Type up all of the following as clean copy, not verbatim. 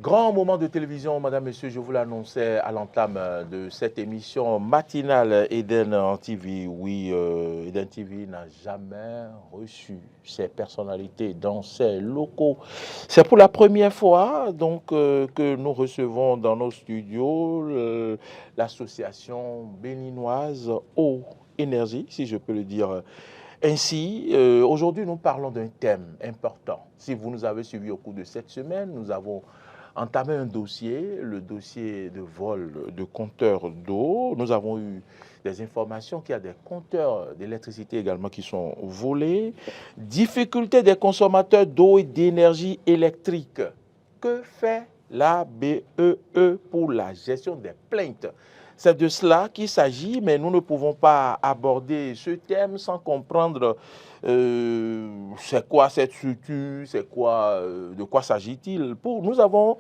Grand moment de télévision, madame, monsieur, je vous l'annonçais à l'entame de cette émission matinale Eden en TV. Oui, Eden TV n'a jamais reçu ces personnalités dans ses locaux. C'est pour la première fois donc que nous recevons dans nos studios l'association béninoise Eau Énergie, si je peux le dire ainsi. Aujourd'hui, nous parlons d'un thème important. Si vous nous avez suivis au cours de cette semaine, nous avons entamé un dossier, le dossier de vol de compteurs d'eau. Nous avons eu des informations qu'il y a des compteurs d'électricité également qui sont volés. Difficulté des consommateurs d'eau et d'énergie électrique. Que fait la BEE pour la gestion des plaintes? C'est de cela qu'il s'agit, mais nous ne pouvons pas aborder ce thème sans comprendre c'est quoi cette structure, c'est quoi, de quoi s'agit-il. Nous avons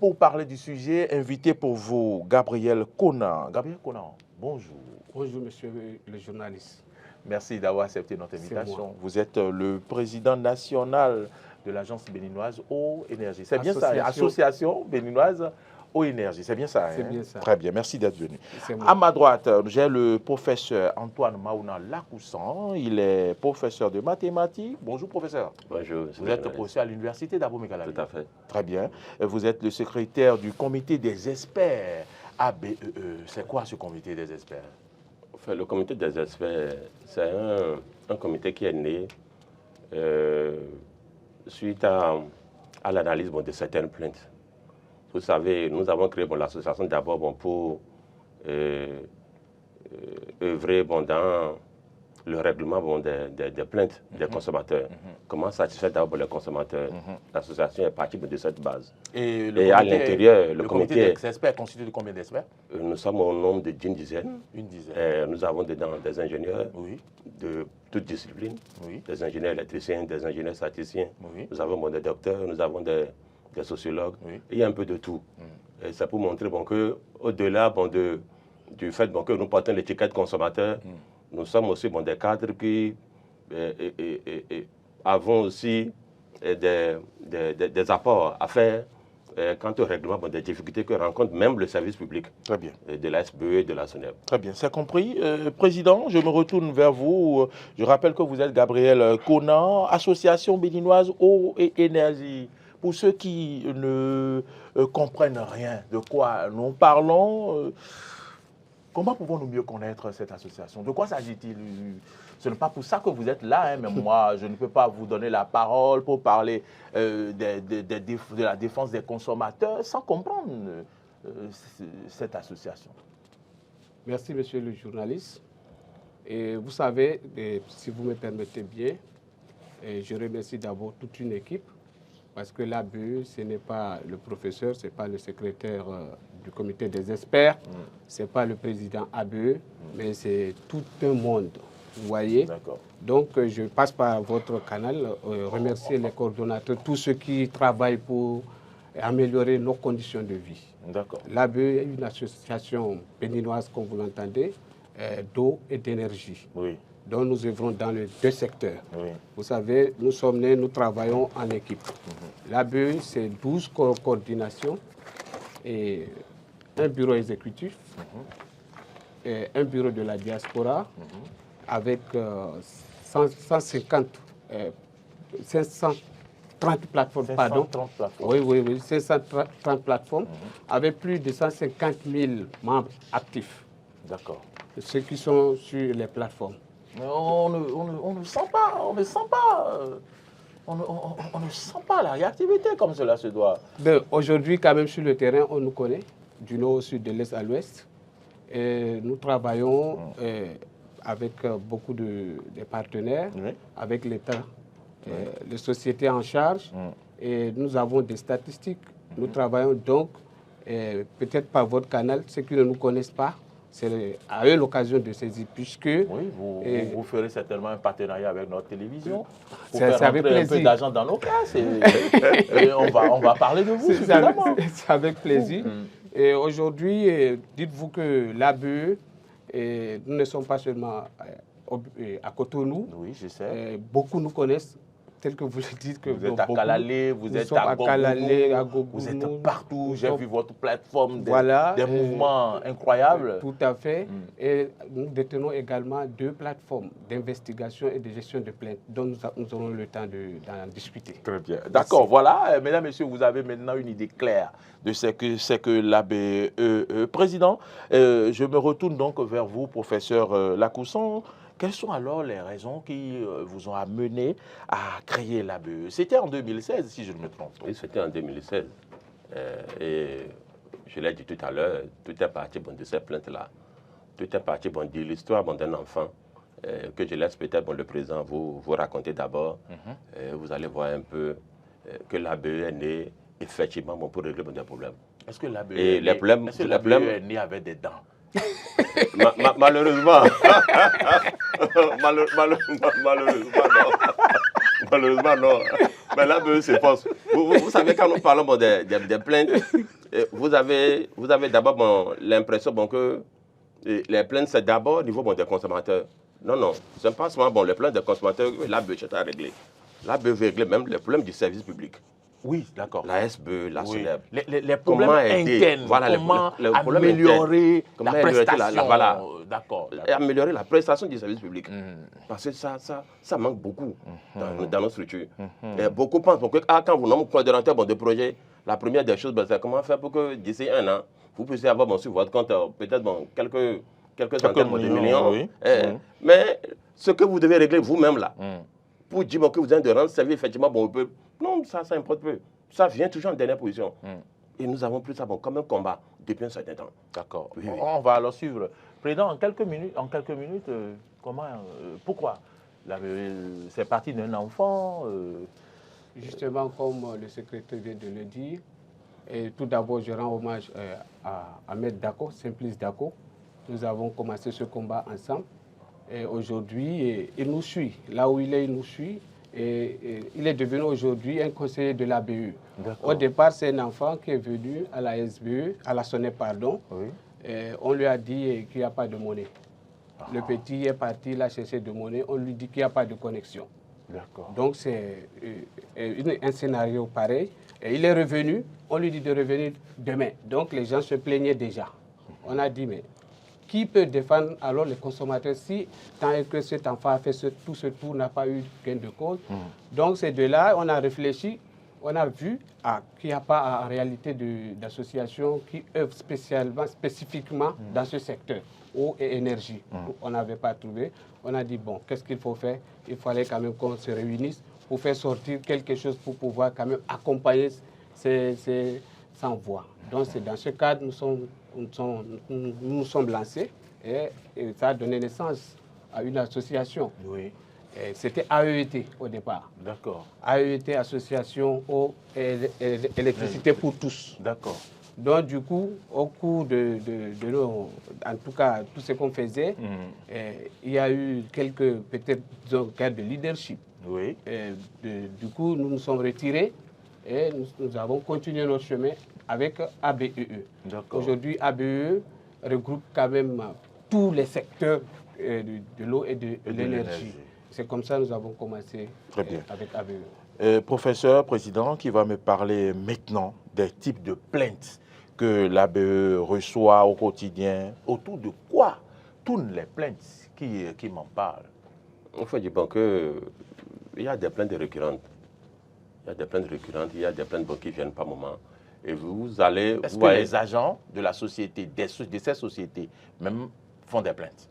pour parler du sujet, invité pour vous Gabriel Conan. Gabriel Conan, bonjour. Bonjour, monsieur le journaliste. Merci d'avoir accepté notre invitation. Vous êtes le président national de l'agence béninoise Eau Énergie. C'est bien ça, Association béninoise Eau Énergie. C'est bien ça. C'est bien ça. Très bien, merci d'être venu. À ma droite, j'ai le professeur Antoine Maouna Lacoussan. Il est professeur de mathématiques. Bonjour, professeur. Bonjour. Vous êtes professeur à l'université d'Abomey-Calavi. Tout à fait. Très bien. Vous êtes le secrétaire du comité des experts ABEE. C'est quoi ce comité des experts? Enfin, le comité des experts, c'est un comité qui est né suite à l'analyse de certaines plaintes. Vous savez, nous avons créé l'association d'abord pour œuvrer dans le règlement des plaintes des consommateurs. Comment satisfaire d'abord les consommateurs. L'association est partie de cette base. Et à l'intérieur, le comité des experts constitué de combien d'experts? Nous sommes au nombre d'une dizaine. Une dizaine. Nous avons dedans des ingénieurs de toutes disciplines, des ingénieurs électriciens, des ingénieurs statisticiens. Nous avons des docteurs, nous avons des sociologues. Il y a un peu de tout. Et c'est pour montrer qu'au-delà du fait que nous portons l'étiquette consommateur, nous sommes aussi des cadres qui avons aussi des apports à faire quant au règlement des difficultés que rencontre même le service public. Très bien. De la SBE et de la SONEB. Très bien, c'est compris. Président, je me retourne vers vous. Je rappelle que vous êtes Gabriel Conan, Association béninoise Eau et Énergie. Pour ceux qui ne comprennent rien de quoi nous parlons, comment pouvons-nous mieux connaître cette association? De quoi s'agit-il? Ce n'est pas pour ça que vous êtes là, mais moi, je ne peux pas vous donner la parole pour parler de la défense des consommateurs sans comprendre cette association. Merci, monsieur le journaliste. Et vous savez, si vous me permettez bien, je remercie d'abord toute une équipe, parce que l'ABE, ce n'est pas le professeur, ce n'est pas le secrétaire du comité des experts, ce n'est pas le président ABE, mais c'est tout un monde, vous voyez. Donc, je passe par votre canal, remercier les coordonnateurs, tous ceux qui travaillent pour améliorer nos conditions de vie. L'ABE est une association béninoise, comme vous l'entendez, d'eau et d'énergie. Dont nous œuvrons dans les deux secteurs. Vous savez, nous sommes nés, nous travaillons en équipe. L'ABE, c'est 12 coordinations et un bureau exécutif, et un bureau de la diaspora avec 530 plateformes, pardon. 530 plateformes avec plus de 150 000 membres actifs. D'accord. Ceux qui sont sur les plateformes. On ne sent pas, on ne sent pas la réactivité comme cela se doit. Aujourd'hui, quand même, sur le terrain, on nous connaît, du nord au sud, de l'est à l'ouest. Et nous travaillons avec beaucoup de partenaires, avec l'État, les sociétés en charge. Et nous avons des statistiques. Nous travaillons donc, peut-être par votre canal, ceux qui ne nous connaissent pas, c'est à eux l'occasion de saisir, puisque... Oui, vous ferez certainement un partenariat avec notre télévision pour faire rentrer un peu d'argent dans nos caisses. Et on va parler de vous suffisamment. C'est avec plaisir. Et aujourd'hui, dites-vous que l'ABE, nous ne sommes pas seulement à Cotonou. Oui, je sais. Beaucoup nous connaissent tel que vous le dites. Que vous êtes à Kalalé, vous êtes à Gogoumou, vous êtes partout. J'ai vu votre plateforme, des mouvements incroyables. Tout à fait. Et nous détenons également 2 plateformes d'investigation et de gestion de plaintes dont nous aurons le temps d'en discuter. Très bien. D'accord, voilà. Mesdames, Messieurs, vous avez maintenant une idée claire de ce que c'est que l'ABE. Président, je me retourne donc vers vous, professeur Lacousson. Quelles sont alors les raisons qui vous ont amené à créer l'ABE? C'était en 2016, si je ne me trompe pas. Oui, c'était en 2016. Et je l'ai dit tout à l'heure, tout est parti de ces plaintes-là. Tout est parti de l'histoire d'un enfant que je laisse peut-être le président vous raconter d'abord. Vous allez voir un peu que l'ABE est né effectivement pour régler des problèmes. Est-ce que l'ABE est né avec des dents? Malheureusement, malheureusement non. Mais l'ABE s'efforce. Vous savez, quand nous parlons des plaintes, vous avez d'abord l'impression que les plaintes, c'est d'abord au niveau des consommateurs. Non, ce n'est pas seulement les plaintes des consommateurs que l'ABE cherche à régler. L'ABE veut régler même les problèmes du service public. Oui, d'accord. La SBE, la SONEB. Les problèmes internes, comment améliorer la prestation. Voilà. D'accord. Et améliorer la prestation du service public. Parce que ça manque beaucoup dans nos structures. Et beaucoup pensent que quand vous nommez coordonnateur de projet, la première des choses, c'est comment faire pour que d'ici 1 an, vous puissiez avoir sur votre compte peut-être quelques centaines de millions. Oui. Mais ce que vous devez régler vous-même là, pour dire que vous avez de rendre service effectivement au peuple, non, ça importe peu. Ça vient toujours en dernière position. Et nous avons pris ça comme un combat depuis un certain temps. D'accord. Oui. On va alors suivre. Président, en quelques minutes, pourquoi c'est parti d'un enfant Justement, comme le secrétaire vient de le dire, et tout d'abord, je rends hommage à Maître Dako, Simplice Dako. Nous avons commencé ce combat ensemble. Et aujourd'hui, il nous suit. Là où il est, il nous suit. Et il est devenu aujourd'hui un conseiller de l'ABE. Au départ, c'est un enfant qui est venu à la SBE, à la SONEB, pardon. Oui. On lui a dit qu'il n'y a pas de monnaie. Le petit est parti là chercher de monnaie. On lui dit qu'il n'y a pas de connexion. Donc, c'est un scénario pareil. Et il est revenu. On lui dit de revenir demain. Donc, les gens se plaignaient déjà. On a dit, mais qui peut défendre alors les consommateurs si tant que cet enfant a fait tout ce tour, n'a pas eu gain de cause? Donc c'est de là, on a réfléchi, on a vu qu'il n'y a pas en réalité d'associations qui œuvrent spécifiquement dans ce secteur, eau et énergie. On n'avait pas trouvé. On a dit, bon, qu'est-ce qu'il faut faire? Il fallait quand même qu'on se réunisse pour faire sortir quelque chose pour pouvoir quand même accompagner ces sans-voix. Donc c'est dans ce cadre que nous sommes lancés et ça a donné naissance à une association. Oui. C'était AET au départ. D'accord. AET, Association Eau et Électricité pour tous. D'accord. Donc du coup, au cours de en tout cas, tout ce qu'on faisait, il y a eu quelques, peut-être, cas de leadership. Oui. Du coup, nous nous sommes retirés et nous avons continué notre chemin avec ABEE. Aujourd'hui, ABEE regroupe quand même tous les secteurs de l'eau et de l'énergie. C'est comme ça que nous avons commencé avec ABEE. Professeur, président, qui va me parler maintenant des types de plaintes que l'ABEE reçoit au quotidien. Autour de quoi tournent les plaintes qui m'en parlent? Il faut dire qu'il y a des plaintes récurrentes. Il y a des plaintes récurrentes, il y a des plaintes qui ne viennent pas au moment. Et vous allez... Est-ce que les agents de la société, de ces sociétés, même font des plaintes?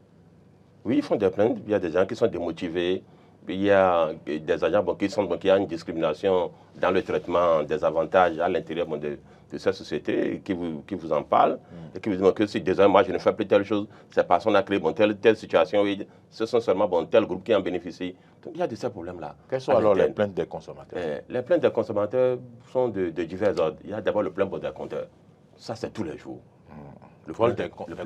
Oui, ils font des plaintes. Il y a des gens qui sont démotivés. Il y a des agents qui ont une discrimination dans le traitement des avantages à l'intérieur de cette société qui vous en parlent et qui vous disent que si déjà moi je ne fais plus telle chose, cette personne a créé telle situation, et ce sont seulement tel groupe qui en bénéficie. Donc il y a de ces problèmes-là. Quelles sont alors les plaintes des consommateurs? Les plaintes des consommateurs sont de divers ordres. Il y a d'abord le problème des compteurs. Ça, c'est tous les jours. Le problème des compteurs. Le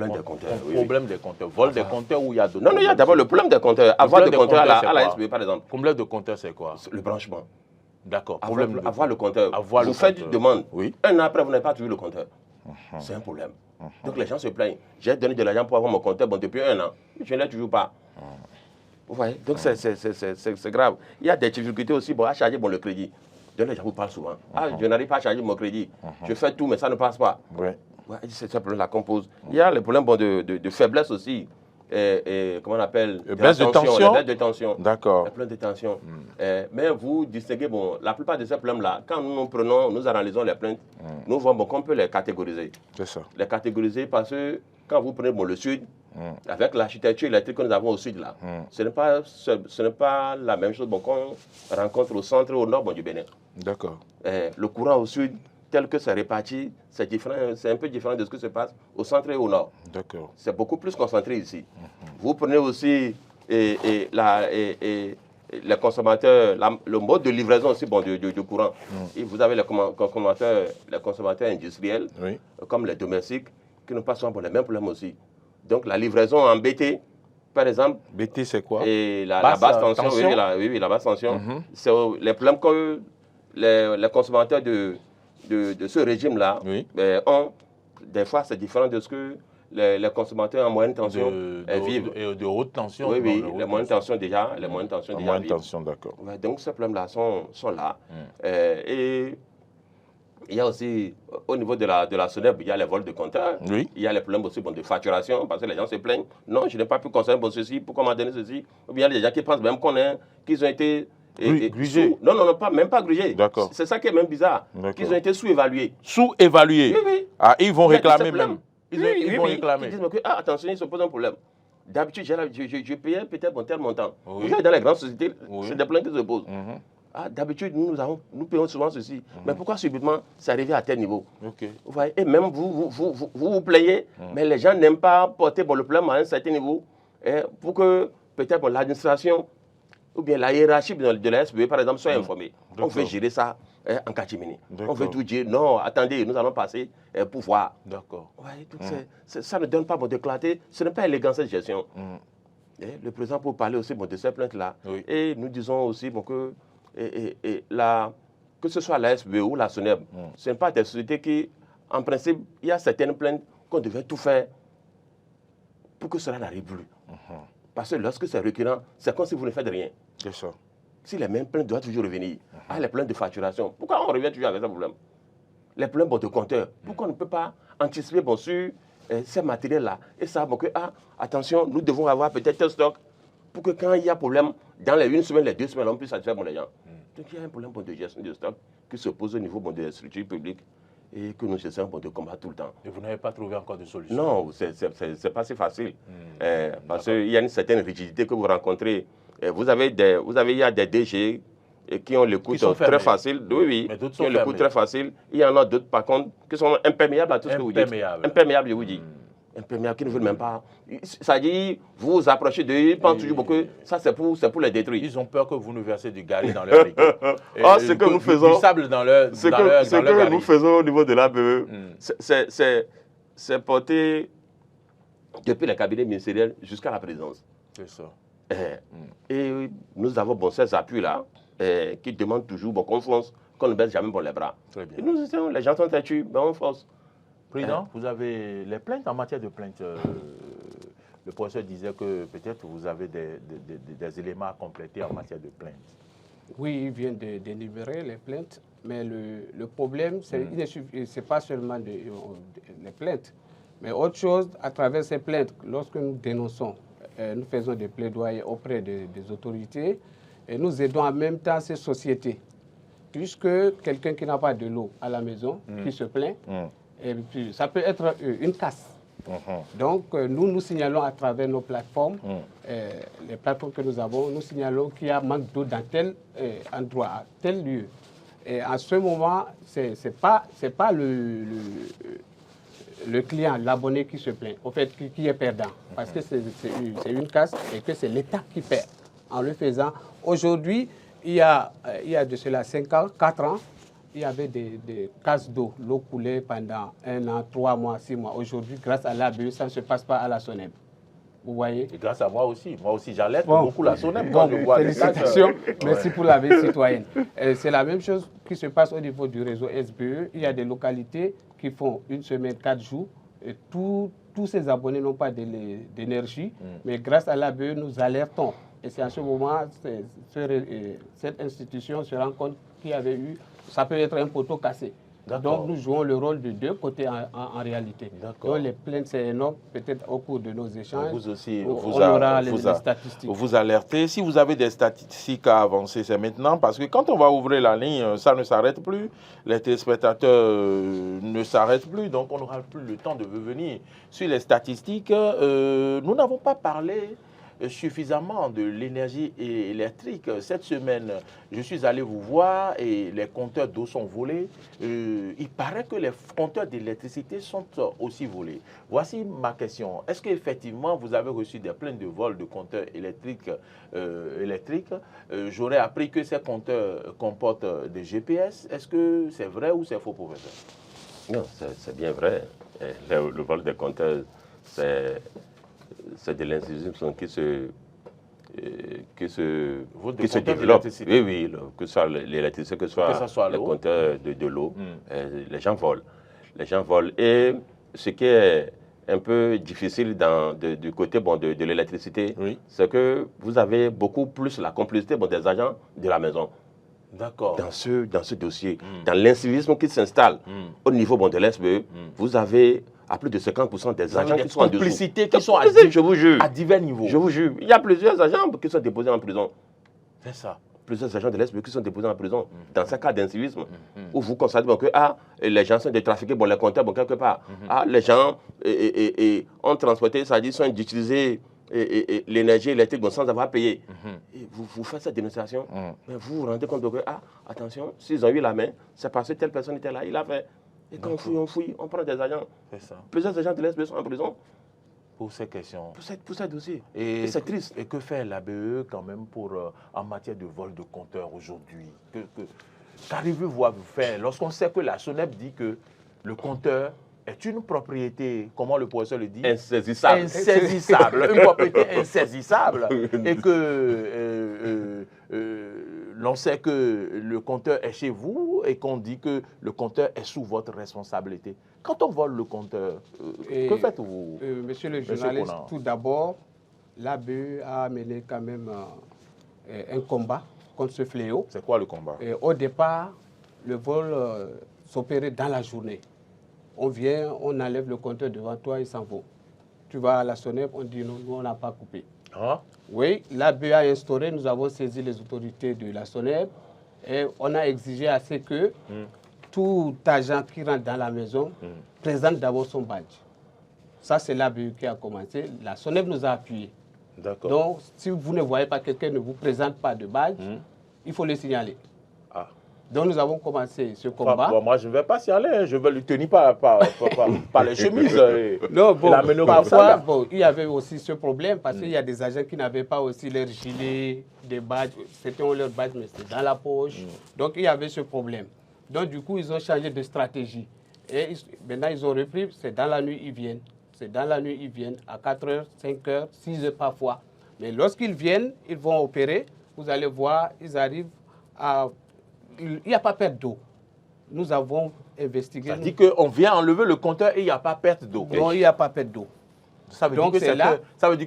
problème des compteurs. Vol des compteurs où il y a d'autres. Non, il y a d'abord le problème des compteurs. Avoir le compteur à la SBE, par exemple. Le problème de compteur, c'est quoi? Le branchement. D'accord. Avoir le compteur. Vous faites une demande. Oui. Un an après, vous n'avez pas toujours le compteur. C'est un problème. Donc les gens se plaignent. J'ai donné de l'argent pour avoir mon compteur depuis 1 an. Je ne l'ai toujours pas. Vous voyez, donc c'est grave. Il y a des difficultés aussi à charger le crédit. Donc les gens vous parlent souvent. Ah, je n'arrive pas à charger mon crédit. Je fais tout, mais ça ne passe pas. Ouais, c'est ce problème-là qu'on pose. Il y a le problème de faiblesse aussi. Comment on appelle, baisse de tension. Baisse de tension. D'accord. La problème de tension. Mais vous distinguez, la plupart de ces problèmes-là, quand nous analysons les plaintes, nous voyons qu'on peut les catégoriser. C'est ça. Les catégoriser parce que quand vous prenez le sud, avec l'architecture électrique que nous avons au sud là, ce n'est pas la même chose qu'on rencontre au centre et au nord du Bénin. D'accord. Le courant au sud, tel que c'est réparti, c'est un peu différent de ce qui se passe au centre et au nord. D'accord. C'est beaucoup plus concentré ici. Vous prenez aussi les consommateurs, le mode de livraison aussi du courant. Et vous avez les consommateurs industriels, comme les domestiques, qui n'ont pas souvent les mêmes problèmes aussi. Donc la livraison en BT, par exemple. BT, c'est quoi? Et la basse tension. Oui, la basse tension. C'est les problèmes que les consommateurs de ce régime-là ont. Des fois, c'est différent de ce que les consommateurs en moyenne tension vivent. Et de haute tension. Oui, les moyennes tensions déjà. Les moyennes tensions déjà. Moyenne tension, d'accord. Donc ces problèmes-là sont là. Et il y a aussi, au niveau de la SONEB, il y a les vols de compteurs. Oui. Il y a les problèmes aussi de facturation, parce que les gens se plaignent. Non, je n'ai pas pu consommer ceci, pourquoi m'a donné ceci? Ou bien il y a des gens qui pensent même qu'ils ont été grugés. Non, même pas grugés. D'accord. C'est ça qui est même bizarre. Qu'ils ont été sous-évalués. Sous-évalués? Oui. Ah, ils vont réclamer même. Ils vont réclamer. Ils disent que, attention, il se pose un problème. D'habitude, je payais peut-être tel montant. Vous savez, dans les grandes sociétés, c'est des problèmes qui se posent. Ah, d'habitude, nous payons souvent ceci. Mais pourquoi subitement c'est arrivé à tel niveau? Vous voyez, et même vous plaignez, mais les gens n'aiment pas porter le problème à un certain niveau pour que peut-être l'administration ou bien la hiérarchie de la SBE, par exemple, soit informée. On veut gérer ça en catimini. On veut tout dire. Non, attendez, nous allons passer pour voir. D'accord. Ouais, ça ne donne pas de clarté. Ce n'est pas élégant cette gestion. Le président peut parler aussi de ces plaintes-là. Et nous disons aussi que que ce soit la SBE ou la SONEB, ce n'est pas des sociétés qui, en principe, il y a certaines plaintes qu'on devait tout faire pour que cela n'arrive plus. Parce que lorsque c'est récurrent, c'est comme si vous ne faites rien. C'est ça. Si les mêmes plaintes doivent toujours revenir, les plaintes de facturation, pourquoi on revient toujours avec ce problème? Les problèmes de compteur, pourquoi on ne peut pas anticiper sur ces matériels-là et savoir que, attention, nous devons avoir peut-être un stock pour que quand il y a problème, dans les 1 semaine, les 2 semaines, on puisse satisfaire les gens. Donc il y a un problème de gestion de stock qui se pose au niveau des structures publiques et que nous essayons de combattre tout le temps. Et vous n'avez pas trouvé encore de solution? Non, ce n'est pas si facile. Parce qu'il y a une certaine rigidité que vous rencontrez. Il y a des DG qui ont le coût très facile. Oui, qui ont le coût très facile. Il y en a d'autres, par contre, qui sont imperméables à tout ce que vous dites. Imperméables, je vous dis. Imperméables, qui ne veulent même pas. Ça dit, vous vous approchez d'eux, ils pensent toujours que ça c'est pour les détruire. Ils ont peur que vous nous versez du gari dans leur liquide. Ce que nous faisons. Du sable dans leur Ce que nous faisons au niveau de l'ABE, c'est porté depuis les cabinets ministériels jusqu'à la présidence. C'est ça. Et nous avons ces appuis-là qui demandent toujours confiance, qu'on ne baisse jamais les bras. Très bien. Et nous essayons, les gens sont têtus, mais on force. Président, vous avez les plaintes, en matière de plaintes, le professeur disait que peut-être vous avez des éléments à compléter en matière de plaintes. Oui, il vient d'énumérer les plaintes, mais le problème, c'est pas seulement les plaintes, mais autre chose, à travers ces plaintes, lorsque nous dénonçons, nous faisons des plaidoyers auprès des autorités et nous aidons en même temps ces sociétés. Puisque quelqu'un qui n'a pas de l'eau à la maison, qui se plaint, et puis, ça peut être une casse. Donc, nous signalons à travers nos plateformes, les plateformes que nous avons, nous signalons qu'il y a manque d'eau dans tel endroit, à tel lieu. Et à ce moment, c'est pas le client, l'abonné qui se plaint, au fait, qui est perdant. Parce que c'est une casse et que c'est l'État qui perd en le faisant. Aujourd'hui, il y a de cela 5 ans, 4 ans, il y avait des casses d'eau. L'eau coulait pendant 1 an, 3 mois, 6 mois. Aujourd'hui, grâce à l'ABE, ça ne se passe pas à la SONEB. Vous voyez? Et grâce à moi aussi. Moi aussi, j'allaite beaucoup la SONEB. Félicitations. Merci pour la vie citoyenne. C'est la même chose qui se passe au niveau du réseau SBE. Il y a des localités qui font 1 semaine, 4 jours. Et tout tous ces abonnés n'ont pas d'énergie, mais grâce à l'ABE, nous alertons. Et c'est à ce moment, cette institution se rend compte qu'il y avait eu, ça peut être un poteau cassé. Donc nous jouons le rôle de deux côtés en réalité. Donc les plaintes, c'est énorme. Peut-être au cours de nos échanges, vous aussi, on aura les statistiques. Vous alertez. Si vous avez des statistiques à avancer, c'est maintenant. Parce que quand on va ouvrir la ligne, ça ne s'arrête plus. Les téléspectateurs ne s'arrêtent plus. Donc on n'aura plus le temps de revenir sur les statistiques. Nous n'avons pas parlé suffisamment de l'énergie électrique. Cette semaine, je suis allé vous voir et les compteurs d'eau sont volés. Il paraît que les compteurs d'électricité sont aussi volés. Voici ma question. Est-ce qu'effectivement, vous avez reçu des plaintes de vol de compteurs électriques J'aurais appris que ces compteurs comportent des GPS. Est-ce que c'est vrai ou c'est faux, professeur? Non, c'est bien vrai. Le vol des compteurs, c'est de l'incivisme qui se développe. Oui, que ce soit l'électricité, que ce soit les compteurs de l'eau, les gens volent. Les gens volent. Et ce qui est un peu difficile du côté de l'électricité, c'est que vous avez beaucoup plus la complicité des agents de la maison. D'accord. Dans ce dossier, dans l'incivisme qui s'installe au niveau de l'SBE, vous avez à plus de 50% des agents qui sont en dessous. Complicités qui sont je vous jure, à divers niveaux. Je vous jure. Il y a plusieurs agents qui sont déposés en prison. C'est ça. Plusieurs agents de l'SBE qui sont déposés en prison dans ce cas d'incivisme où vous constatez que les gens sont des trafiqués, les compteurs, quelque part. Les gens ont transporté, ça dit, sont d'utiliser l'énergie électrique sans avoir payé. Et vous faites cette dénonciation, mais vous vous rendez compte que, attention, s'ils ont eu la main, c'est parce que telle personne était là, il a fait. Et quand on fouille, on prend des agents. Ça. Plusieurs agents de l'SBE sont en prison. Pour ces questions. Pour ces dossiers. Et c'est triste. Et que fait l'ABE quand même en matière de vol de compteurs aujourd'hui? Qu'arrivez-vous à vous faire lorsqu'on sait que la SONEP dit que le compteur est une propriété, comment le professeur le dit? Insaisissable. Insaisissable. Une propriété insaisissable. Et que l'on sait que le compteur est chez vous et qu'on dit que le compteur est sous votre responsabilité. Quand on vole le compteur, que faites-vous? Monsieur le journaliste, tout d'abord, l'ABE a mené quand même un combat contre ce fléau. C'est quoi le combat? Au départ, le vol s'opérait dans la journée. On vient, on enlève le compteur devant toi, il s'en va. Tu vas à la SONEP, on dit non, nous on n'a pas coupé. Oui, l'ABE a instauré, nous avons saisi les autorités de la SONEP et on a exigé à ce que tout agent qui rentre dans la maison présente d'abord son badge. Ça, c'est l'ABE qui a commencé. La SONEP nous a appuyés. Donc, si vous ne voyez pas quelqu'un ne vous présente pas de badge, il faut le signaler. Donc nous avons commencé ce combat. Moi, je ne vais pas s'y aller, je vais lui tenir par les chemises. Non, parfois, il y avait aussi ce problème parce qu'il y a des agents qui n'avaient pas aussi leur gilet, des badges. C'était leur badge, mais c'était dans la poche. Donc il y avait ce problème. Donc du coup, ils ont changé de stratégie. Et maintenant, ils ont repris, c'est dans la nuit, ils viennent. C'est dans la nuit, ils viennent à 4h, 5h, 6h parfois. Mais lorsqu'ils viennent, ils vont opérer. Vous allez voir, ils arrivent à... Il n'y a pas perte d'eau. Nous avons investigué. Ça dit qu'on vient enlever le compteur et il n'y a pas perte d'eau. Non, il n'y a pas perte d'eau. Ça veut dire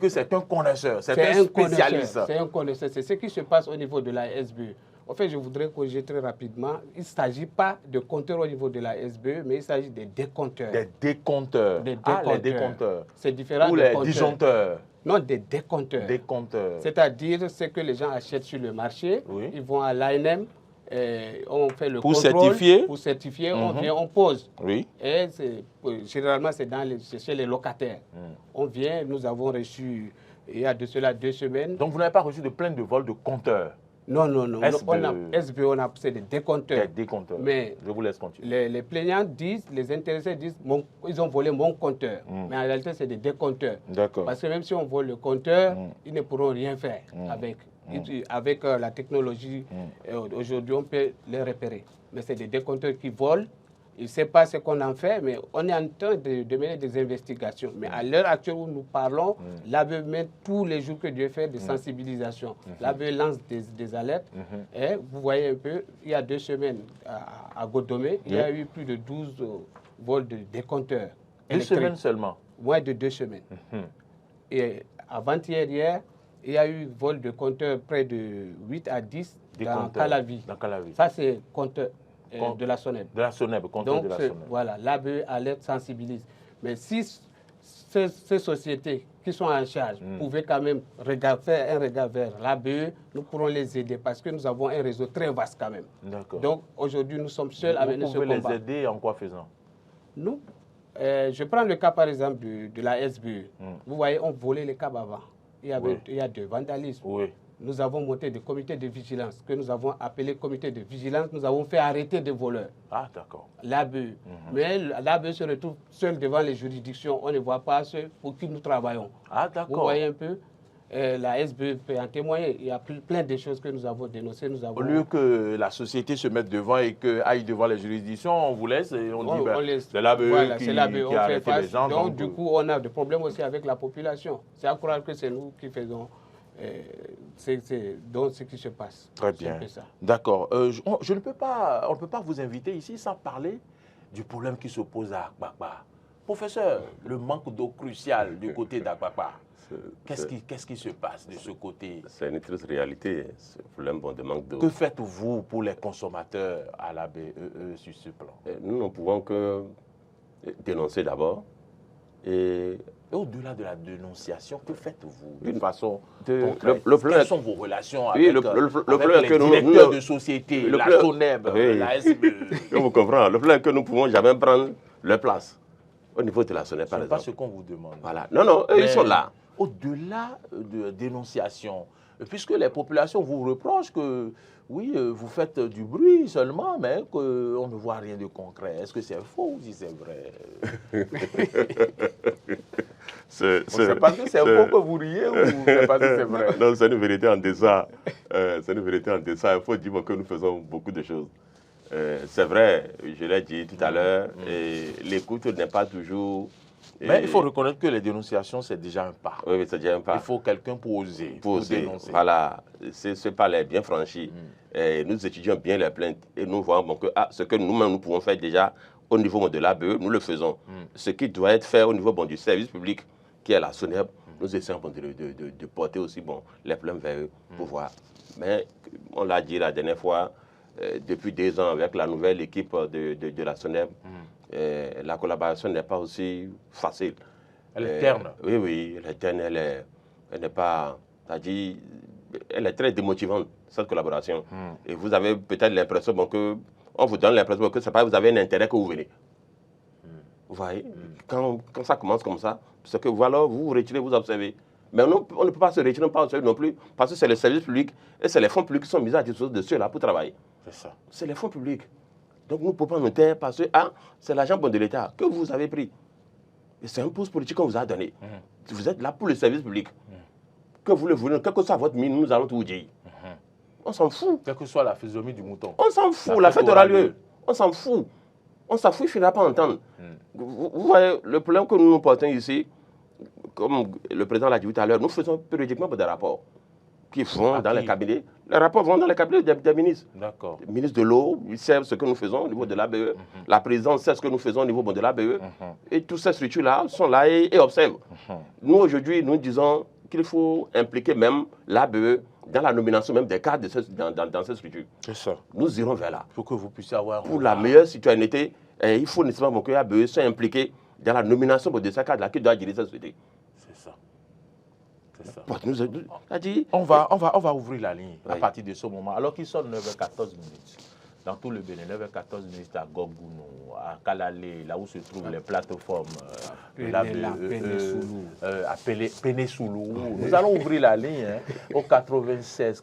que c'est un connaisseur, c'est un spécialiste. C'est un connaisseur. C'est ce qui se passe au niveau de la SBE. En fait, je voudrais corriger très rapidement. Il ne s'agit pas de compteurs au niveau de la SBE, mais il s'agit des décompteurs. Des décompteurs. Les décompteurs. C'est différent ou des les disjoncteurs. Non, des décompteurs. Décompteurs. C'est-à-dire ce que les gens achètent sur le marché. Ils vont à l'ANM. On fait le contrôle pour certifier, on vient, on pose. Et généralement, c'est chez les locataires. On vient, nous avons reçu, il y a de cela 2 semaines. Donc, vous n'avez pas reçu de plainte de vol de compteurs? Non. SBE, c'est des décompteurs. Des décompteurs. Mais je vous laisse continuer. Les plaignants disent, les intéressés disent, ils ont volé mon compteur. Mais en réalité, c'est des décompteurs. Parce que même si on vole le compteur, ils ne pourront rien faire avec. Avec la technologie, aujourd'hui, on peut les repérer. Mais c'est des décompteurs qui volent. Il ne sait pas ce qu'on en fait, mais on est en train de mener des investigations. Mais à l'heure actuelle où nous parlons, l'ABE met tous les jours que Dieu fait des sensibilisations. L'ABE lance des alertes. Et vous voyez un peu, il y a 2 semaines à Godomé, il y a eu plus de 12 vols de décompteurs. électrique. 2 semaines seulement? Moins de 2 semaines. Et avant-hier, il y a eu vol de compteurs près de 8 à 10 dans Calavi. Ça, c'est compteur de la SONEB. De la SONEB, compteur de la SONEB. Voilà, l'ABE alerte, sensibilise. Mais si ces sociétés qui sont en charge pouvaient quand même faire un regard vers l'ABE, nous pourrons les aider parce que nous avons un réseau très vaste quand même. Donc aujourd'hui, nous sommes seuls à mener ce combat. Vous pouvez les aider en quoi faisant? Nous, je prends le cas par exemple de la SBE. Vous voyez, on volait les câbles avant. Il y a du vandalisme. Oui. Nous avons monté des comités de vigilance que nous avons appelés comités de vigilance. Nous avons fait arrêter des voleurs. Ah, d'accord. L'ABE. Mais l'ABE se retrouve seul devant les juridictions. On ne voit pas ceux pour qui nous travaillons. Ah, d'accord. Vous voyez un peu, la SBE peut en témoigner. Il y a plein de choses que nous avons dénoncées. Au lieu que la société se mette devant et aille devant les juridictions, on vous laisse et on dit c'est l'ABE qui a arrêté les gens. Donc, du coup, on a des problèmes aussi avec la population. C'est à croire que c'est nous qui faisons donc ce qui se passe. Très bien. D'accord. On ne peut pas vous inviter ici sans parler du problème qui se pose à Akpakpa. Professeur, le manque d'eau crucial du côté d'Akpakpa. Qu'est-ce qui se passe de ce côté? C'est une triste réalité, ce problème de manque d'eau. Que faites-vous pour les consommateurs à la BEE sur ce plan? Nous ne pouvons que dénoncer d'abord. Et au-delà de la dénonciation, que faites-vous de façon concrète? Quelles sont vos relations avec, le avec les directeurs de société, la SONEB, la SBE? Je vous comprends. Le problème est que nous ne pouvons jamais prendre leur place au niveau de la SONEB, par exemple. Ce n'est pas ce qu'on vous demande. Voilà. Non, ils sont là. Au-delà de dénonciation, puisque les populations vous reprochent que, oui, vous faites du bruit seulement, mais qu'on ne voit rien de concret. Est-ce que c'est faux ou si c'est vrai? C'est parce que c'est faux que vous riez ou c'est parce que c'est vrai? Non, c'est une vérité en dessin. C'est une vérité en dessin. Il faut dire que nous faisons beaucoup de choses. C'est vrai, je l'ai dit tout à l'heure, l'écoute n'est pas toujours... Mais il faut reconnaître que les dénonciations, c'est déjà un pas. Oui, c'est déjà un pas. Il faut quelqu'un pour oser, pour dénoncer. Voilà, ce pas est bien franchi. Nous étudions bien les plaintes et nous voyons que ce que nous-mêmes nous pouvons faire déjà au niveau de l'ABE, nous le faisons. Ce qui doit être fait au niveau du service public, qui est la SONEB, nous essayons de porter aussi les plaintes vers eux pour voir. Mais on l'a dit la dernière fois, depuis 2 ans avec la nouvelle équipe de la SONEB, la collaboration n'est pas aussi facile. Elle est terne. Oui, elle est terne, elle n'est pas... C'est-à-dire, elle est très démotivante, cette collaboration. Et vous avez peut-être l'impression que... On vous donne l'impression que c'est pas vous avez un intérêt que vous venez. Vous voyez, quand ça commence comme ça, c'est que voilà, vous vous retirez, vous observez. Mais on ne peut pas se retirer, pas non plus, parce que c'est le service public et c'est les fonds publics qui sont mis à disposition de ceux-là pour travailler. C'est ça. C'est les fonds publics. Donc nous ne pouvons pas nous taire parce que c'est l'argent de l'État que vous avez pris. Et c'est un poste politique qu'on vous a donné. Vous êtes là pour le service public. Que vous le voulez, quel que soit votre mine, nous allons tout vous dire. On s'en fout. Quelle que soit la physionomie du mouton. On s'en fout, la fête aura lieu. On s'en fout. On s'en fout, il ne finira pas entendre. Vous voyez, le problème que nous nous portons ici, comme le président l'a dit tout à l'heure, nous faisons périodiquement des rapports qui vont dans les cabinets. Les rapports vont dans les cabinets des ministres. D'accord. Les ministres de l'eau, ils savent ce que nous faisons au niveau de l'ABE. La présidence sait ce que nous faisons au niveau de l'ABE. Et toutes ces structures-là sont là et observent. Nous, aujourd'hui, nous disons qu'il faut impliquer même l'ABE dans la nomination même des cadres dans cette structure. C'est ça. Nous irons vers là. Pour que vous puissiez avoir... Pour la meilleure citoyenneté, il faut nécessairement que l'ABE soit impliqué dans la nomination de ces cadres-là qui doivent diriger cette société. C'est ça. C'est ça. On va ouvrir la ligne à partir de ce moment. Alors qu'il sonne 9h14 minutes. Dans tout le Bénin, 9h14 minutes à Gogounou, à Kalalé, là où se trouvent les plateformes à Pénésoulou. Nous allons ouvrir la ligne au 96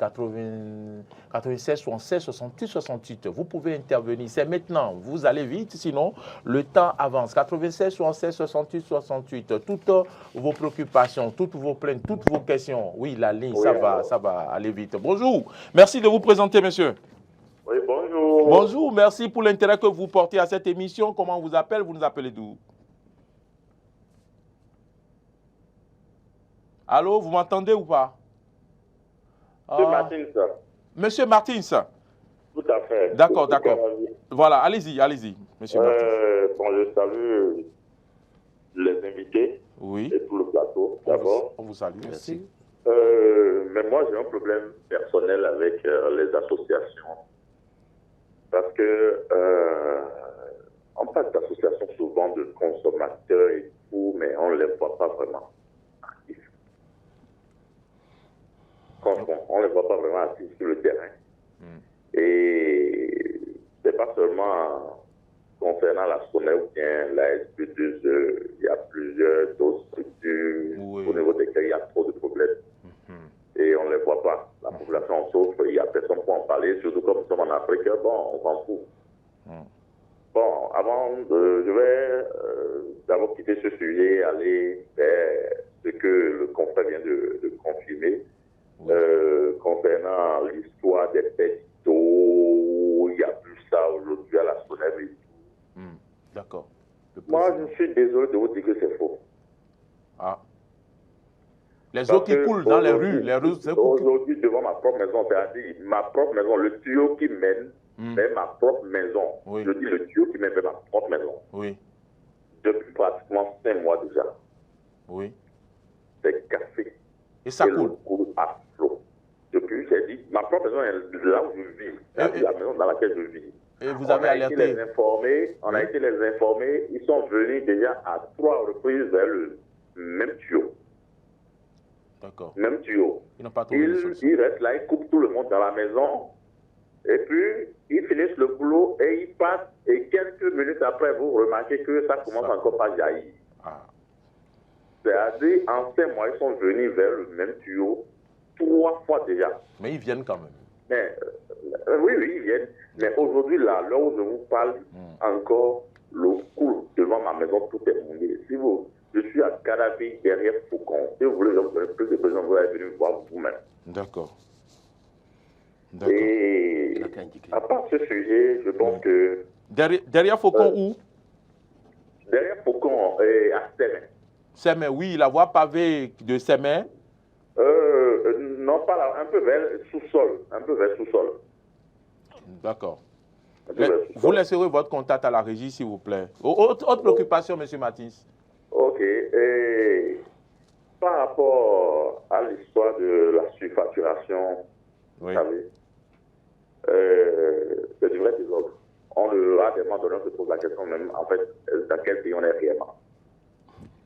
76 68 68. Vous pouvez intervenir. C'est maintenant. Vous allez vite, sinon le temps avance. 96 76 68 68. Toutes vos préoccupations, toutes vos plaintes, toutes vos questions. Oui, la ligne, ça va aller vite. Bonjour. Merci de vous présenter, monsieur. Oui, bonjour. Bonjour, merci pour l'intérêt que vous portez à cette émission. Comment on vous appelle? Vous nous appelez d'où? Allô, vous m'entendez ou pas? Monsieur Martins. Monsieur Martins. Tout à fait. D'accord. Voilà, allez-y, monsieur Martins. Bon, je salue les invités Oui. et tout le plateau, d'abord. On vous salue. Merci. Mais moi, j'ai un problème personnel avec les associations. Parce que on parle d'associations souvent de consommateurs et tout, mais on ne les voit pas vraiment actifs. Franchement, on ne les voit pas vraiment actifs sur le terrain. Et c'est pas seulement concernant la SONER ou bien la SP2E, il y a plusieurs autres structures au niveau desquelles il y a trop de problèmes. Et on ne les voit pas. La population en souffre, il n'y a personne pour en parler, surtout comme nous sommes en Afrique, bon, on s'en fout. Bon, je vais d'abord quitter ce sujet, aller vers ce que le confrère vient de confirmer, concernant l'histoire des pétitos, il n'y a plus ça aujourd'hui à la SONER et tout. D'accord. Moi, je suis désolé de vous dire que c'est faux. Ah. Les eaux qui coulent dans les rues, aujourd'hui, devant ma propre maison, c'est-à-dire ma propre maison, le tuyau qui mène vers ma propre maison. Je dis le tuyau qui mène vers ma propre maison. Oui. Depuis pratiquement 5 mois déjà. Oui. C'est cassé. Et ça coule. Coule à flot. Depuis, j'ai dit, ma propre maison est là où je vis. La maison dans laquelle je vis. Et vous avez alerté. On a été les informer. Ils sont venus déjà à 3 reprises vers le même tuyau. D'accord. Même tuyau. Ils restent là, ils coupent tout le monde dans la maison. Et puis, ils finissent le boulot et ils passent. Et quelques minutes après, vous remarquez que ça commence encore à jaillir. C'est-à-dire, en 5 mois, ils sont venus vers le même tuyau 3 fois déjà. Mais ils viennent quand même. Mais, oui, ils viennent. Mais aujourd'hui, là où je vous parle, encore, l'eau coule devant ma maison, tout est mouillé. Je suis à Cadavi, derrière Faucon. Si vous voulez, je vous donne plus de besoin, vous allez venir voir vous-même. D'accord. Et à part ce sujet, je pense que... Derrière Faucon, où? Derrière Faucon, à Sémé. Sémé, oui, la voie pavée de Sémé. Non, pas là, un peu vers sous-sol. D'accord. Vous laisserez votre contact à la régie, s'il vous plaît. Autre préoccupation, M. Martins. Ok. Et par rapport à l'histoire de la surfacturation, vous savez, c'est du vrai désordre. On le a demandé, on se pose la question même, en fait, dans quel pays on est réellement.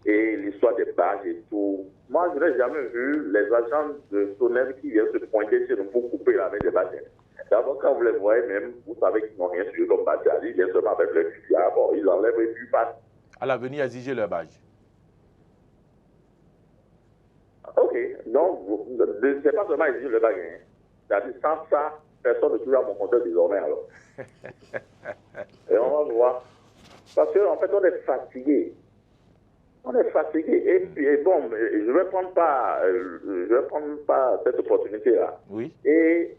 Et l'histoire des badges et tout. Moi, je n'ai jamais vu les agents de SONER qui viennent se pointer chez nous pour couper avec des badges. D'abord, quand vous les voyez même, vous savez qu'ils n'ont rien sur eux comme badge. Ils viennent seulement avec le cuillard. Bon, ils enlèvent et puis passent. À l'avenir, exiger leur badge. Ok. Donc, c'est pas seulement exiger le badge. Hein. C'est-à-dire, sans ça, personne ne touche à mon compteur désormais. Alors. Et on va voir. Parce qu'en fait, on est fatigué. Et puis, bon, je ne vais prendre pas cette opportunité-là. Oui. Et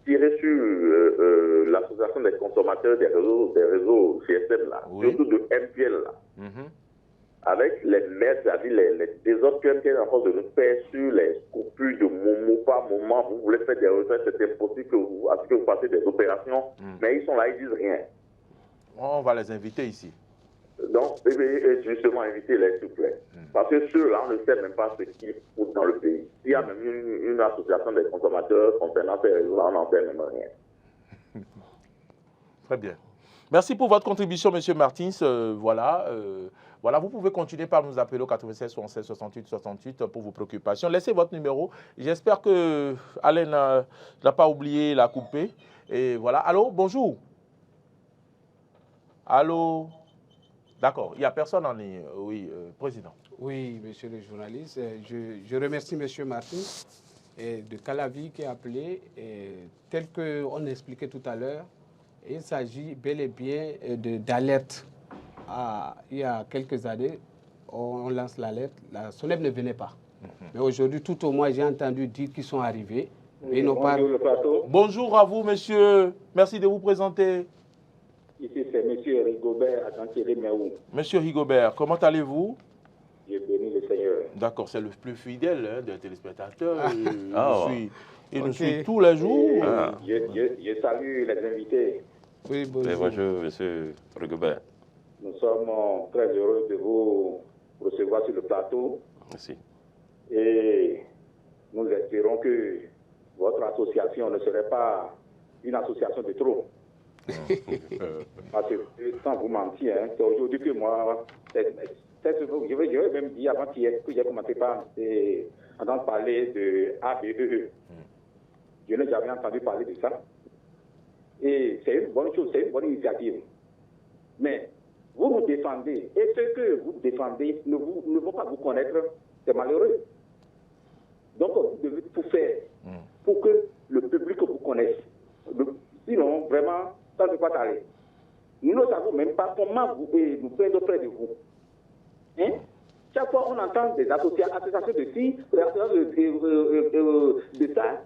tirer sur l'association des consommateurs des réseaux GSM, là, surtout de MPL, là. Avec les maîtres, c'est-à-dire les désordres que MPL est en train de nous faire sur les coupures de moment par moment. Vous voulez faire des retraits, c'est impossible que vous fassiez des opérations, mais ils sont là, ils disent rien. On va les inviter ici. Donc, justement, invitez-les, s'il vous plaît. Parce que ceux-là, on ne sait même pas ce qu'ils foutent dans le pays. S'il y a même une association des consommateurs concernant ces réseaux-là, on n'en sait même rien. Très bien. Merci pour votre contribution, M. Martins. Voilà, vous pouvez continuer par nous appeler au 96 76 68 68 pour vos préoccupations. Laissez votre numéro. J'espère que Alain n'a pas oublié la couper. Et voilà. Allô, bonjour. Allô. D'accord, il n'y a personne en ligne. Oui, Président. Oui, monsieur le journaliste. Je remercie monsieur Martins de Calavi qui a appelé. Tel qu'on expliquait tout à l'heure, il s'agit bel et bien d'alerte. Il y a quelques années, on lance l'alerte. La SONER ne venait pas. Mais aujourd'hui, tout au moins, j'ai entendu dire qu'ils sont arrivés. Oui, bonjour le plateau. Bonjour à vous, monsieur. Merci de vous présenter. Ici, c'est M. Rigobert à Tantieri-Meou. Monsieur Rigobert, comment allez-vous? J'ai béni le Seigneur. D'accord, c'est le plus fidèle des téléspectateurs. Il nous suit tous les jours. Je salue les invités. Oui, bonjour. Bonjour, M. Rigobert. Nous sommes très heureux de vous recevoir sur le plateau. Merci. Et nous espérons que votre association ne serait pas une association de trop. Parce que, sans vous mentir, c'est aujourd'hui que moi, je vais même dire avant-hier que j'ai commencé par entendre parler de ABEE. Je n'ai jamais entendu parler de ça. Et c'est une bonne chose, c'est une bonne initiative. Mais vous nous défendez, et ceux que vous défendez ne vont pas vous connaître, c'est malheureux. Donc, vous devez tout faire pour que le public vous connaisse. Sinon, vraiment, ça ne peut pas aller. Nous ne savons même pas comment vous nous prendre près de vous. Hein? Chaque fois, on entend des associations de ci, des associations de ça.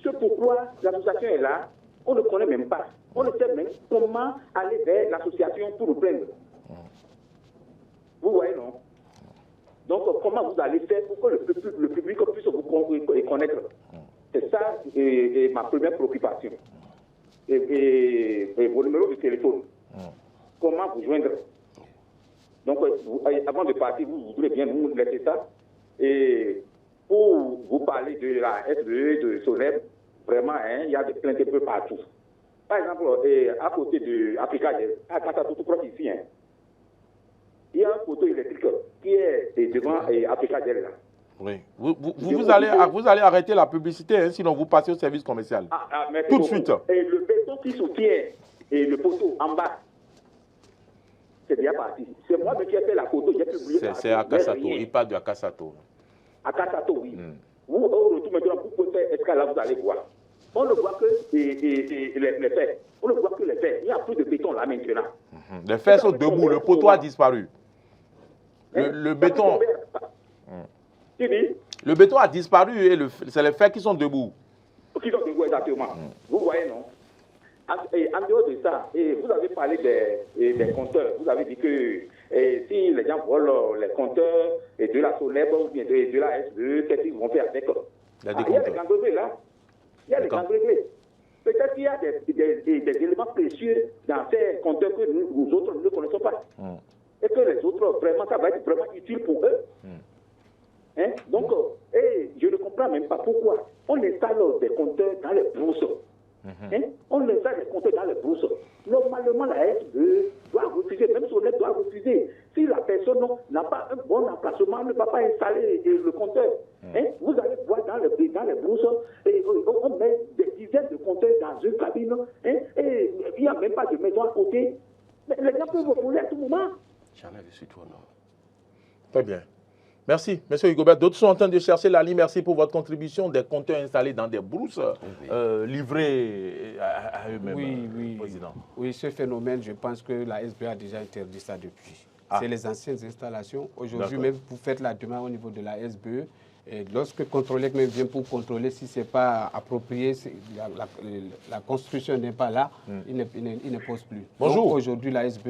Ce pourquoi l'association est là, on ne connaît même pas. On ne sait même comment aller vers l'association pour nous prendre. Vous voyez, non? Donc, comment vous allez faire pour que le public puisse vous connaître? C'est ça ma première préoccupation. Et vos numéros de téléphone. Comment vous joindre? Donc, avant de partir, vous voudrez bien nous laisser ça. Et pour vous parler de la SBE, de SONEB, vraiment, il y a des plaintes un peu partout. Par exemple, à côté de Africa, à Kassatou, tout proche ici, il y a un poteau électrique qui est devant Africa Gel là. Oui. Vous allez arrêter la publicité, hein, sinon vous passez au service commercial. Tout de suite. Et le béton qui soutient et le poteau en bas, c'est bien parti. C'est moi qui ai fait la photo, j'ai publié. C'est à Kassatou, il parle de Kassatou. À Kassatou, oui. Vous, au retour maintenant, vous pouvez faire escalade, vous allez voir. On ne voit que les faits. On ne voit que les faits. Il n'y a plus de béton là maintenant. Les faits sont debout, le poteau a disparu. Le béton. Le béton a disparu et c'est les faits qui sont debout. Qui sont debout, exactement. Vous voyez, non? En dehors de ça, vous avez parlé des compteurs. Vous avez dit que si les gens volent les compteurs de la SONEB ou bien de la SBE, qu'est-ce qu'ils vont faire avec eux? Il y a des grands réglés là. Il y a des grands réglés. Peut-être qu'il y a des éléments précieux dans ces compteurs que nous autres ne connaissons pas. Et que les autres, vraiment, ça va être vraiment utile pour eux. Hein? Donc, je ne comprends même pas pourquoi on installe des compteurs dans les brousses. Hein? On installe des compteurs dans les brousses. Normalement, la SBE doit refuser, même si on doit refuser. Si la personne n'a pas un bon emplacement, elle ne va pas installer le compteur. Hein? Vous allez voir dans les brousses, on met des dizaines de compteurs dans une cabine, hein? Et il n'y a même pas de maison à côté. Mais les gens peuvent voler à tout moment. J'en avais su toi, non? Très bien. Merci, M. Hugobert. D'autres sont en train de chercher la ligne. Merci pour votre contribution. Des compteurs installés dans des brousses, livrés à eux-mêmes, oui. Président. Oui, ce phénomène, je pense que la SBE a déjà interdit ça depuis. C'est les anciennes installations. Aujourd'hui, même vous faites la demande au niveau de la SBE. Et lorsque Contrôleur même vient pour contrôler si ce n'est pas approprié, la construction n'est pas là, il ne pose plus. Bonjour. Aujourd'hui, la SBE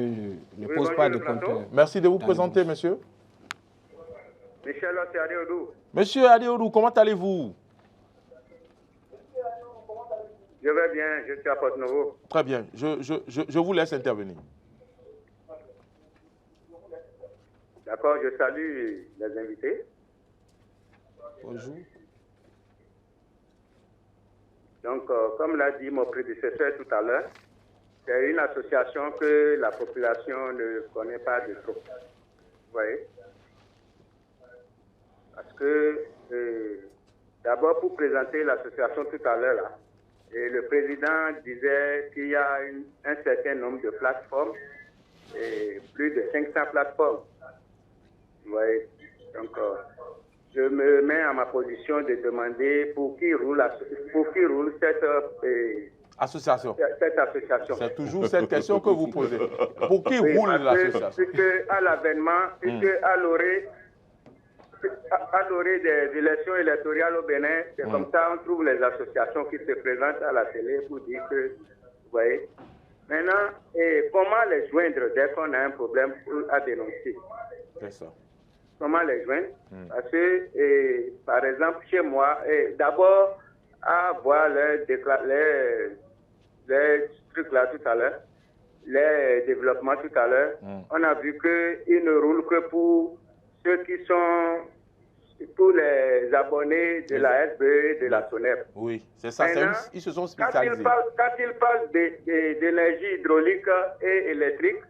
ne pose pas de compteur. Merci de vous présenter, monsieur. Michel Adéodou. Monsieur Adéodou, comment allez-vous? Je vais bien, je suis à Porte-Nouveau. Très bien, je vous laisse intervenir. D'accord, je salue les invités. Bonjour. Donc, comme l'a dit mon prédécesseur tout à l'heure, c'est une association que la population ne connaît pas de trop. Vous voyez? Parce que, d'abord, pour présenter l'association tout à l'heure, le président disait qu'il y a un certain nombre de plateformes, plus de 500 plateformes. Vous voyez? Donc, je me mets à ma position de demander pour qui roule cette association. Cette association. C'est toujours cette question que vous posez. Pour qui roule l'association? Puisque à l'avènement, puisque à l'orée des élections électorales au Bénin, c'est comme ça on trouve les associations qui se présentent à la télé pour dire que, vous voyez. Maintenant, comment les joindre dès qu'on a un problème à dénoncer? C'est ça. Comment les joindre? Parce que, par exemple, chez moi, d'abord, avoir les trucs là tout à l'heure, les développements tout à l'heure, on a vu qu'ils ne roulent que pour ceux qui sont, pour les abonnés de la SBE, de la SONEP. Oui, c'est ça. Ils se sont Quand spécialisés. ils parlent d'énergie hydraulique et électrique,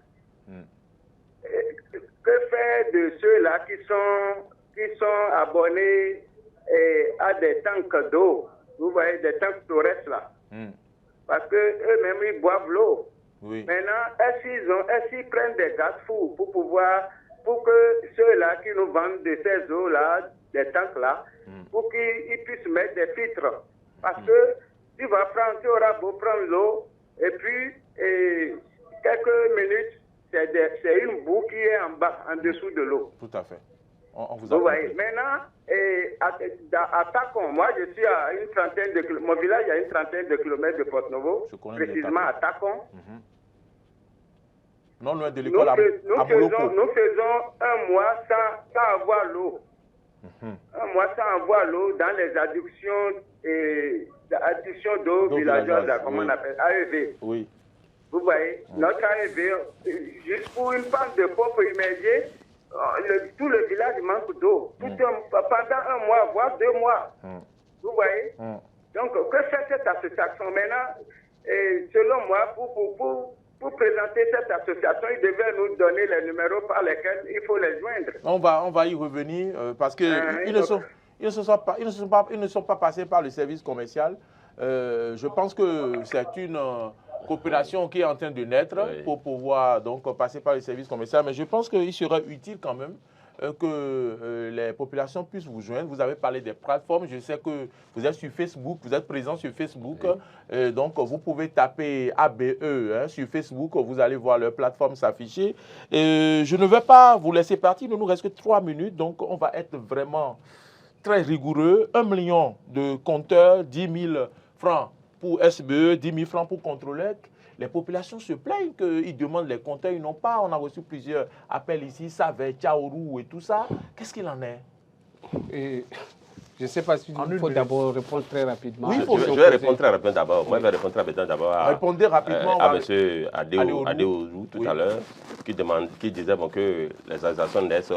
que faire de ceux-là qui sont abonnés à des tanks d'eau, vous voyez, des tanks terrestres là, parce qu'eux-mêmes, ils boivent l'eau. Oui. Maintenant, est-ce qu'ils prennent des gaz fous pour que ceux-là qui nous vendent de ces eaux-là, des tanks-là, pour qu'ils puissent mettre des filtres? Parce que tu auras beau prendre l'eau, et puis quelques minutes, c'est une boue qui est en bas, en dessous de l'eau. Tout à fait. On vous a voyez. Maintenant, à Tacon, moi je suis à une trentaine de kilomètres, mon village est à une trentaine de kilomètres de Porto-Novo, précisément à Tacon. Non loin de l'école à Boloko. Nous faisons un mois sans avoir l'eau. Un mois sans avoir l'eau dans les adductions d'eau villageoise, comment on appelle, AEV. Oui. Vous voyez, notre AEV, juste pour une panne de pompe immergée, tout le village manque d'eau. Pendant un mois, voire 2 mois. Vous voyez? Donc, que fait cette association maintenant? Selon moi, pour présenter cette association, ils devaient nous donner les numéros par lesquels il faut les joindre. On va y revenir parce que ils ne sont pas passés par le service commercial. Je pense que c'est une coopération qui est en train de naître pour pouvoir donc passer par le service commercial. Mais je pense qu'il serait utile quand même que les populations puissent vous joindre. Vous avez parlé des plateformes. Je sais que vous êtes sur Facebook, vous êtes présent sur Facebook. Donc, vous pouvez taper ABE sur Facebook. Vous allez voir leur plateforme s'afficher. Je ne vais pas vous laisser partir. Il ne nous reste que 3 minutes. Donc, on va être vraiment très rigoureux. 1 million de compteurs, 10 000 francs pour SBE, 10 000 francs pour contrôleur. Les populations se plaignent qu'ils demandent les compteurs, ils n'ont pas. On a reçu plusieurs appels ici, Savet, Tchaourou et tout ça. Qu'est-ce qu'il en est? Je ne sais pas si il faut d'abord répondre très rapidement. Oui, je vais répondre très rapidement d'abord. Moi, je vais répondre d'abord à M. Adéouzou tout à l'heure, qui disait que les organisations naissent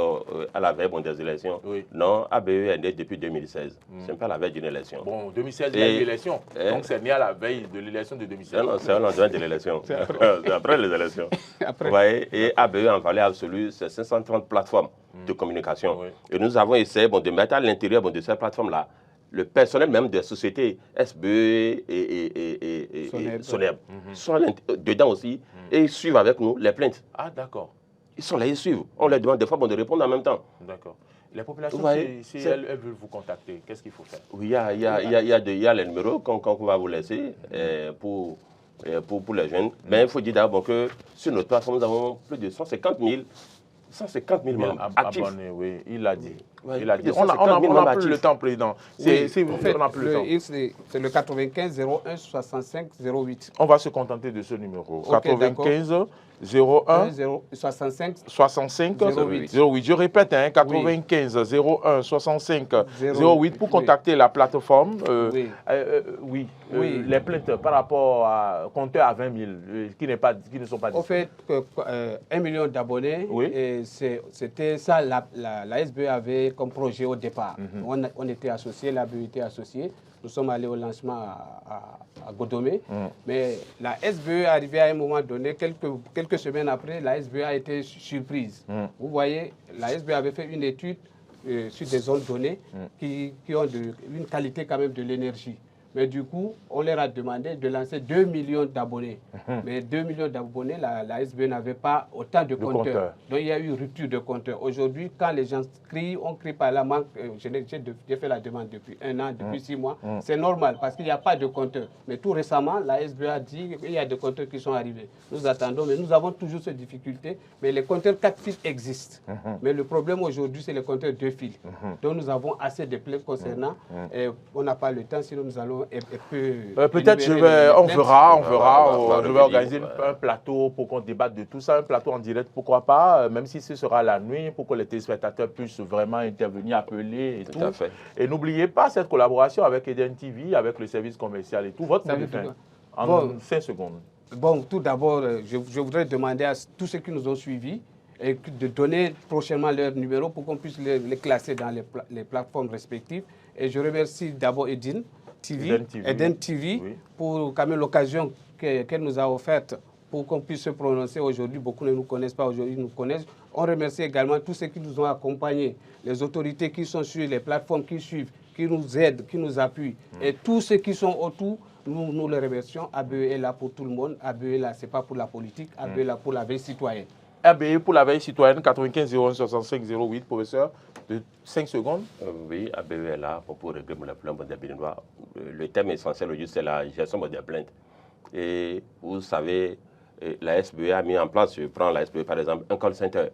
à la veille des élections. Oui. Non, ABE est né depuis 2016. Ce n'est pas la veille d'une élection. Bon, 2016, il y a eu l'élection. Donc, c'est né à la veille de l'élection de 2016. Non, c'est au lendemain de l'élection. C'est après les élections. Vous voyez, et ABE, en valeur absolue, c'est 530 plateformes de communication. Oui. Et nous avons essayé de mettre à l'intérieur de ces plateformes-là le personnel même des sociétés SBE et SONEB sont dedans aussi et ils suivent avec nous les plaintes. Ah, d'accord. Ils sont là, ils suivent. On leur demande des fois de répondre en même temps. D'accord. Les populations, si elles veulent vous contacter, qu'est-ce qu'il faut faire? Oui, il y a les numéros qu'on va vous laisser pour les jeunes. Mais il faut dire d'abord que sur notre plateforme, nous avons plus de 150 000 membres actifs. Abonnés, oui, il l'a dit. Ouais, il a dit. On n'a plus le temps, Président. C'est le 95 01 65 08. On va se contenter de ce numéro. Okay, 95 01 65 08. Je répète, 95 01 65 08 pour contacter la plateforme. Les plaintes par rapport à compteur à 20 000 qui ne sont pas disponibles. Au fait, 1 million d'abonnés, c'était ça, la SBE avait comme projet au départ. On était associés, la BE était associée. Nous sommes allés au lancement à Godomé. Mais la SBE est arrivée à un moment donné, quelques semaines après, la SBE a été surprise. Vous voyez, la SBE avait fait une étude sur des zones données qui ont une qualité quand même de l'énergie. Mais du coup, on leur a demandé de lancer 2 millions d'abonnés. Mais 2 millions d'abonnés, la SBE n'avait pas autant de compteurs. Donc il y a eu rupture de compteurs. Aujourd'hui, quand les gens crient, on crie par la manque. J'ai fait la demande depuis 1 an, depuis 6 mois. C'est normal parce qu'il n'y a pas de compteurs. Mais tout récemment, la SBE a dit qu'il y a des compteurs qui sont arrivés. Nous attendons, mais nous avons toujours ces difficultés. Mais les compteurs 4 fils existent. Mais le problème aujourd'hui, c'est les compteurs 2 fils. Donc nous avons assez de plaintes concernant. Et on n'a pas le temps, sinon nous allons peut-être on verra. Je vais organiser un plateau pour qu'on débatte de tout ça, un plateau en direct, pourquoi pas, même si ce sera la nuit, pour que les téléspectateurs puissent vraiment intervenir, appeler et tout. Et n'oubliez pas cette collaboration avec Eden TV, avec le service commercial et tout. Votre mot de fin. En 5 secondes. Bon, tout d'abord, je voudrais demander à tous ceux qui nous ont suivis de donner prochainement leur numéro pour qu'on puisse les classer dans les plateformes respectives. Et je remercie d'abord Eden TV oui. Pour quand même l'occasion qu'elle nous a offerte pour qu'on puisse se prononcer aujourd'hui. Beaucoup ne nous connaissent pas, aujourd'hui nous connaissent. On remercie également tous ceux qui nous ont accompagnés, les autorités qui sont sur les plateformes qui suivent, qui nous aident, qui nous appuient. Et tous ceux qui sont autour, nous les remercions. ABE est là pour tout le monde. ABE est là, ce n'est pas pour la politique. ABE est là pour la veille citoyenne. ABE pour la veille citoyenne, 95 01 65 08, professeur, de 5 secondes. Oui, ABE est là pour régler le problème des Béninois. Le thème essentiel aujourd'hui, c'est la gestion des plaintes. Et vous savez, la SBE a mis en place, je prends la SBE par exemple, un call center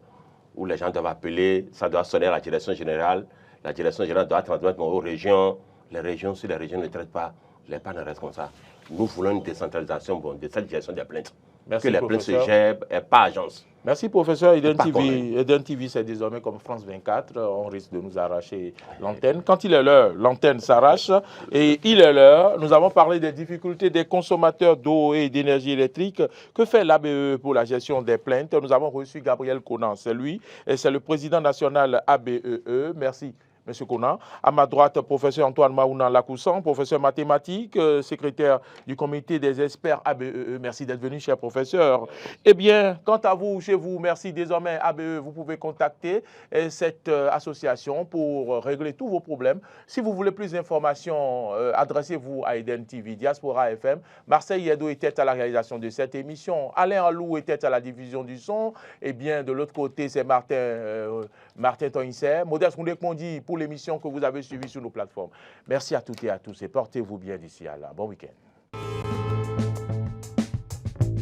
où les gens doivent appeler, ça doit sonner à la direction générale. La direction générale doit transmettre aux régions. Les régions, si les régions ne traitent pas, les PAN restent comme ça. Nous voulons une décentralisation de cette gestion des plaintes. Merci, que les plaintes se gèrent et pas agence. Merci, professeur. Eden TV, c'est désormais comme France 24. On risque de nous arracher l'antenne. Quand il est l'heure, l'antenne s'arrache. Et il est l'heure. Nous avons parlé des difficultés des consommateurs d'eau et d'énergie électrique. Que fait l'ABE pour la gestion des plaintes? Nous avons reçu Gabriel Conan. C'est lui. Et c'est le président national ABEE. Merci. Monsieur Conan. À ma droite, professeur Antoine Maounan Lakoussan, professeur mathématiques, secrétaire du comité des experts ABEE. Merci d'être venu, cher professeur. Eh bien, quant à vous, chez vous, merci. Désormais, ABEE, vous pouvez contacter cette association pour régler tous vos problèmes. Si vous voulez plus d'informations, adressez-vous à Eden TV, Diaspora FM. Marseille Yedo était à la réalisation de cette émission. Alain Alou était à la division du son. Eh bien, de l'autre côté, c'est Martin Toinser. Modeste Koundek-Mondi pour l'émission que vous avez suivie sur nos plateformes. Merci à toutes et à tous et portez-vous bien d'ici à là. Bon week-end.